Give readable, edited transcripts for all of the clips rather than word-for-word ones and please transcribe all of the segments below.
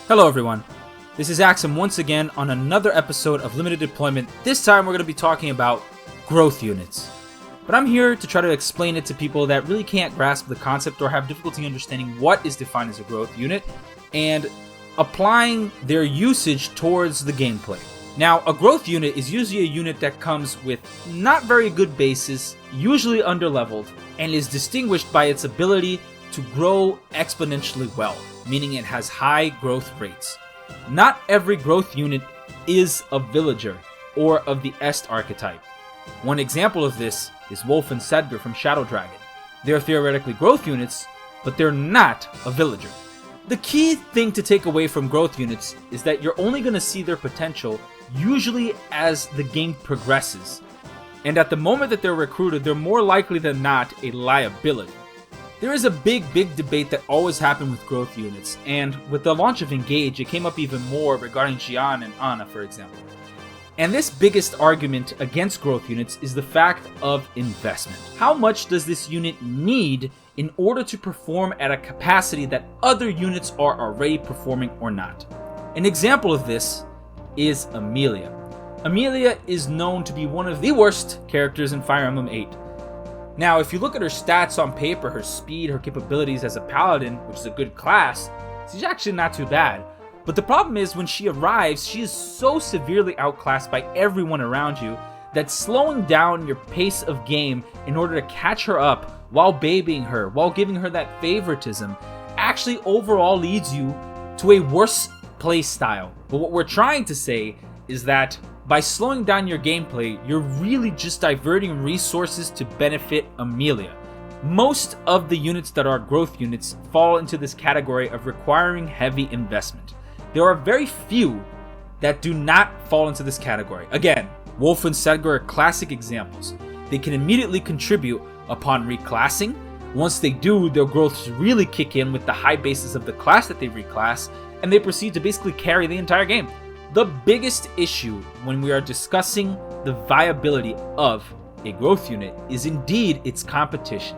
Hello everyone, this is Axum once again on another episode of Limited Deployment. This time we're going to be talking about growth units. But I'm here to try to explain it to people that really can't grasp the concept or have difficulty understanding what is defined as a growth unit and applying their usage towards the gameplay. Now, a growth unit is usually a unit that comes with not very good bases, usually underleveled, and is distinguished by its ability to grow exponentially well, meaning it has high growth rates. Not every growth unit is a villager or of the Est archetype. One example of this is Wolf and Sedgar from Shadow Dragon. They're theoretically growth units, but they're not a villager. The key thing to take away from growth units is that you're only going to see their potential usually as the game progresses. And at the moment that they're recruited, they're more likely than not a liability. There is a big debate that always happened with growth units, and with the launch of Engage, it came up even more regarding Xian and Ana, for example. And this biggest argument against growth units is the fact of investment. How much does this unit need in order to perform at a capacity that other units are already performing or not? An example of this is Amelia. Amelia is known to be one of the worst characters in Fire Emblem 8. Now, if you look at her stats on paper, her speed, her capabilities as a paladin, which is a good class, she's actually not too bad. But the problem is when she arrives, she is so severely outclassed by everyone around you that slowing down your pace of game in order to catch her up while babying her, while giving her that favoritism, actually overall leads you to a worse play style. But what we're trying to say is that by slowing down your gameplay, you're really just diverting resources to benefit Amelia. Most of the units that are growth units fall into this category of requiring heavy investment. There are very few that do not fall into this category. Again, Wolf and Sedgar are classic examples. They can immediately contribute upon reclassing. Once they do, their growths really kick in with the high bases of the class that they reclass, and they proceed to basically carry the entire game. The biggest issue when we are discussing the viability of a growth unit is indeed its competition.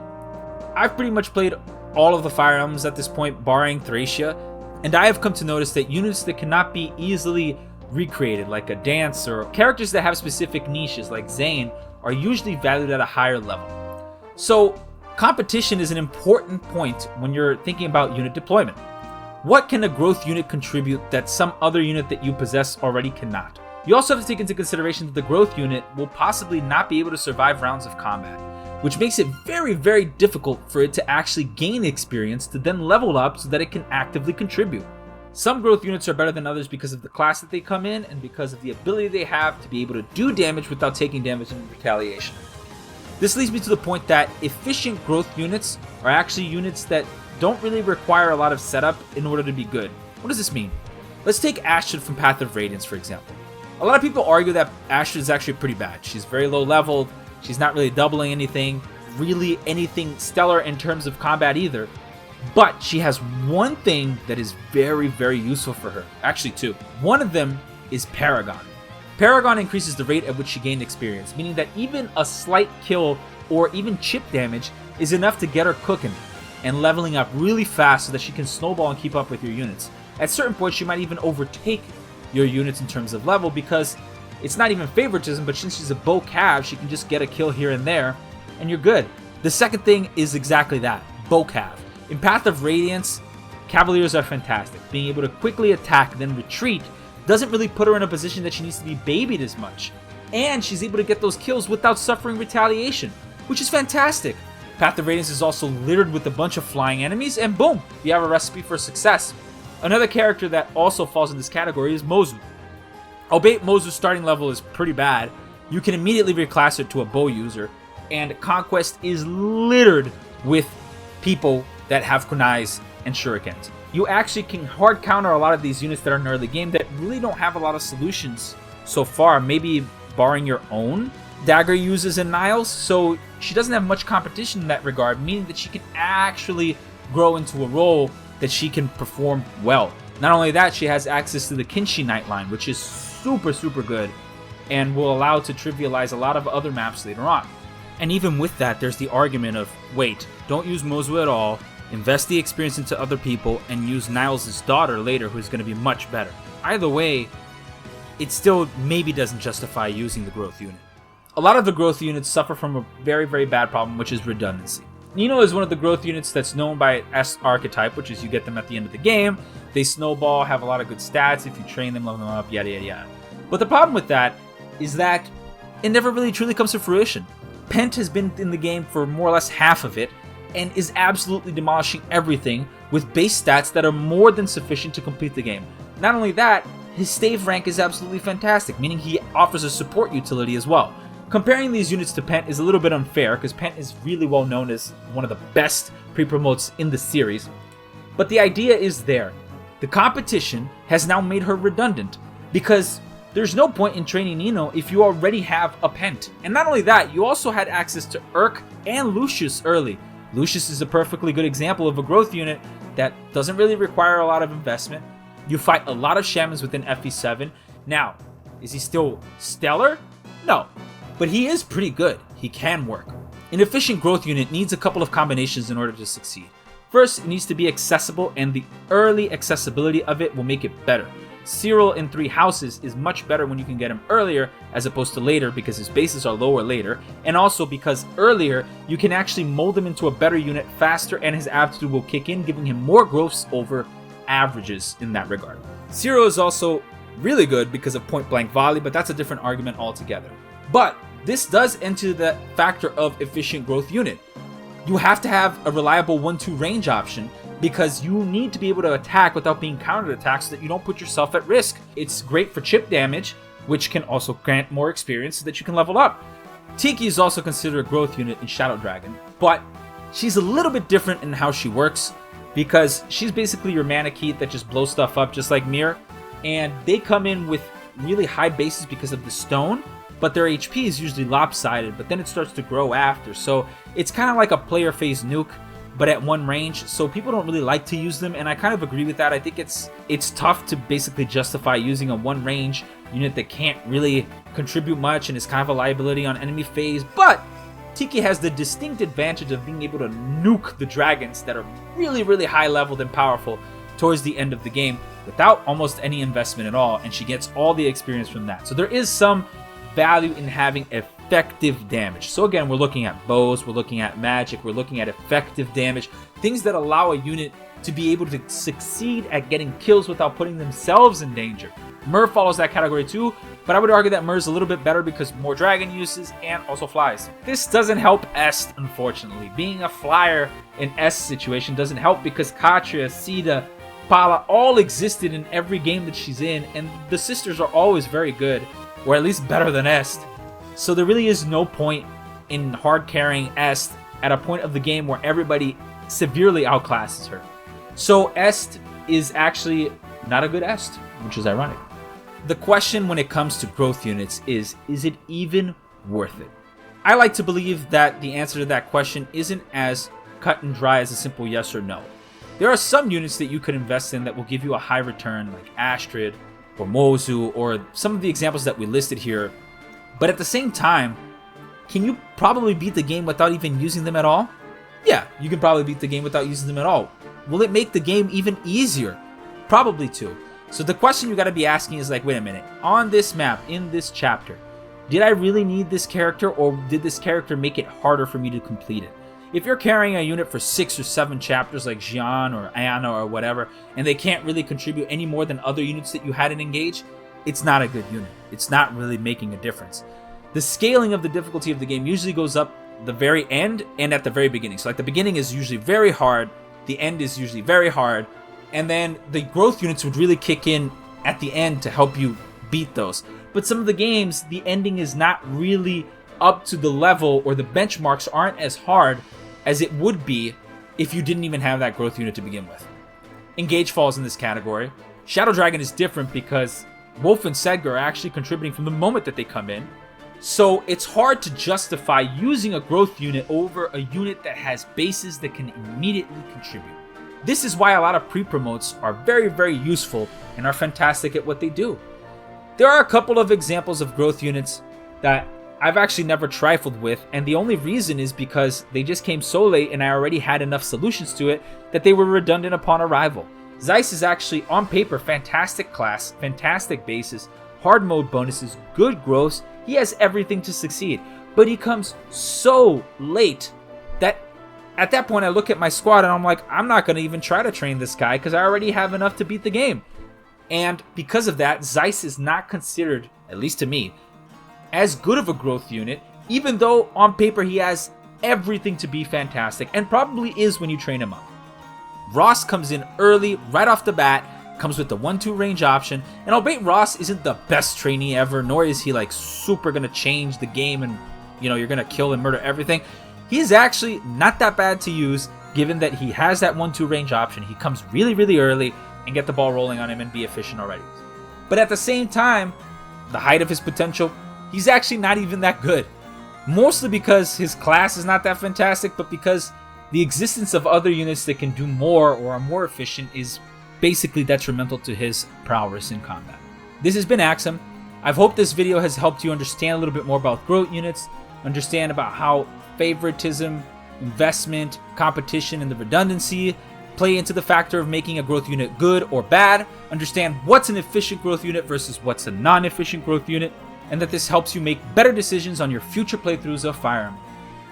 I've pretty much played all of the Fire Emblems at this point, barring Thracia, and I have come to notice that units that cannot be easily recreated, like a dance, or characters that have specific niches, like Zane, are usually valued at a higher level. So, competition is an important point when you're thinking about unit deployment. What can a growth unit contribute that some other unit that you possess already cannot? You also have to take into consideration that the growth unit will possibly not be able to survive rounds of combat, which makes it very difficult for it to actually gain experience to then level up so that it can actively contribute. Some growth units are better than others because of the class that they come in and because of the ability they have to be able to do damage without taking damage in retaliation. This leads me to the point that efficient growth units are actually units that don't really require a lot of setup in order to be good. What does this mean? Let's take Astrid from Path of Radiance, for example. A lot of people argue that Astrid is actually pretty bad. She's very low leveled, she's not really doubling anything stellar in terms of combat either. But she has one thing that is very useful for her. Actually two. One of them is Paragon. Paragon increases the rate at which she gained experience, meaning that even a slight kill or even chip damage is enough to get her cooking and leveling up really fast so that she can snowball and keep up with your units. At certain points, she might even overtake your units in terms of level because it's not even favoritism, but since she's a bow cav, she can just get a kill here and there, and you're good. The second thing is exactly that, bow cav. In Path of Radiance, Cavaliers are fantastic. Being able to quickly attack, then retreat, doesn't really put her in a position that she needs to be babied as much. And she's able to get those kills without suffering retaliation, which is fantastic. Path of Radiance is also littered with a bunch of flying enemies, and boom, you have a recipe for success. Another character that also falls in this category is Mozu. Albeit Mozu's starting level is pretty bad, you can immediately reclass her to a bow user, and Conquest is littered with people that have kunais and shurikens. You actually can hard counter a lot of these units that are in early game that really don't have a lot of solutions so far, maybe barring your own dagger uses and Niles, so she doesn't have much competition in that regard, meaning that she can actually grow into a role that she can perform well. Not only that, she has access to the Kinshi Knight line, which is super good and will allow to trivialize a lot of other maps later on. And even with that, there's the argument of, wait, don't use Mozu at all, invest the experience into other people, and use Niles' daughter later, who's going to be much better. Either way, it still maybe doesn't justify using the growth unit. A lot of the growth units suffer from a very, very bad problem, which is redundancy. Nino is one of the growth units that's known by S archetype, which is you get them at the end of the game. They snowball, have a lot of good stats if you train them, level them up, yada yada yada. But the problem with that is that it never really truly comes to fruition. Pent has been in the game for more or less half of it, and is absolutely demolishing everything with base stats that are more than sufficient to complete the game. Not only that, his stave rank is absolutely fantastic, meaning he offers a support utility as well. Comparing these units to Pent is a little bit unfair, because Pent is really well known as one of the best pre-promotes in the series, but the idea is there. The competition has now made her redundant, because there's no point in training Nino if you already have a Pent. And not only that, you also had access to Urk and Lucius early. Lucius is a perfectly good example of a growth unit that doesn't really require a lot of investment. You fight a lot of shamans within FE7. Now, is he still stellar? No, but he is pretty good. He can work. An efficient growth unit needs a couple of combinations in order to succeed. First, it needs to be accessible, and the early accessibility of it will make it better. Cyril in 3 houses is much better when you can get him earlier as opposed to later, because his bases are lower later, and also because earlier you can actually mold him into a better unit faster, and his aptitude will kick in, giving him more growths over averages in that regard. Cyril is also really good because of point blank volley, but that's a different argument altogether. But this does enter the factor of efficient growth unit. You have to have a reliable 1-2 range option, because you need to be able to attack without being counterattacked so that you don't put yourself at risk. It's great for chip damage, which can also grant more experience so that you can level up. Tiki is also considered a growth unit in Shadow Dragon, but she's a little bit different in how she works, because she's basically your mana key that just blows stuff up just like Mir, and they come in with really high bases because of the stone, but their HP is usually lopsided, but then it starts to grow after, so it's kind of like a player phase nuke, but at 1 range, so people don't really like to use them, and I kind of agree with that. I think it's tough to basically justify using a 1 range unit that can't really contribute much and is kind of a liability on enemy phase, but Tiki has the distinct advantage of being able to nuke the dragons that are really, really high leveled and powerful towards the end of the game without almost any investment at all, and she gets all the experience from that. So there is some value in having effective damage. So again, we're looking at bows, we're looking at magic, we're looking at effective damage, things that allow a unit to be able to succeed at getting kills without putting themselves in danger. Myr follows that category too, but I would argue that Myr is a little bit better because more dragon uses and also flies. This doesn't help Est, unfortunately. Being a flyer in Est's situation doesn't help because Katria, Sida, Pala all existed in every game that she's in, and the sisters are always very good, or at least better than Est. So there really is no point in hard carrying Est at a point of the game where everybody severely outclasses her. So Est is actually not a good Est, which is ironic. The question when it comes to growth units is it even worth it? I like to believe that the answer to that question isn't as cut and dry as a simple yes or no. There are some units that you could invest in that will give you a high return, like Astrid or Mozu or some of the examples that we listed here. But at the same time, can you probably beat the game without even using them at all? Yeah, you can probably beat the game without using them at all. Will it make the game even easier? Probably too. So the question you gotta be asking is like, wait a minute, on this map, in this chapter, did I really need this character, or did this character make it harder for me to complete it? If you're carrying a unit for 6 or 7 chapters like Xian or Ayana or whatever, and they can't really contribute any more than other units that you had in Engage, it's not a good unit. It's not really making a difference. The scaling of the difficulty of the game usually goes up the very end and at the very beginning. So like the beginning is usually very hard, the end is usually very hard, and then the growth units would really kick in at the end to help you beat those. But some of the games, the ending is not really up to the level, or the benchmarks aren't as hard as it would be if you didn't even have that growth unit to begin with. Engage falls in this category. Shadow Dragon is different because Wolf and Sedgar are actually contributing from the moment that they come in. So it's hard to justify using a growth unit over a unit that has bases that can immediately contribute. This is why a lot of pre-promotes are very, very useful and are fantastic at what they do. There are a couple of examples of growth units that I've actually never trifled with, and the only reason is because they just came so late and I already had enough solutions to it that they were redundant upon arrival. Zeiss is actually, on paper, fantastic class, fantastic bases, hard mode bonuses, good growths. He has everything to succeed, but he comes so late that at that point I look at my squad and I'm like, I'm not going to even try to train this guy because I already have enough to beat the game. And because of that, Zeiss is not considered, at least to me, as good of a growth unit, even though on paper he has everything to be fantastic, and probably is when you train him up. Ross comes in early, right off the bat, comes with the 1-2 range option, and albeit Ross isn't the best trainee ever, nor is he like super gonna change the game and you're gonna kill and murder everything, he is actually not that bad to use, given that he has that 1-2 range option. He comes really, really early and get the ball rolling on him and be efficient already. But at the same time, the height of his potential, he's actually not even that good. Mostly because his class is not that fantastic, but because the existence of other units that can do more or are more efficient is basically detrimental to his prowess in combat. This has been Axum. I've hoped this video has helped you understand a little bit more about growth units, understand about how favoritism, investment, competition, and the redundancy play into the factor of making a growth unit good or bad, understand what's an efficient growth unit versus what's a non-efficient growth unit, and that this helps you make better decisions on your future playthroughs of Fire Emblem.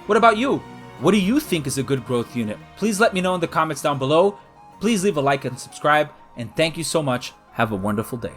What about you? What do you think is a good growth unit? Please let me know in the comments down below. Please leave a like and subscribe, and thank you so much. Have a wonderful day.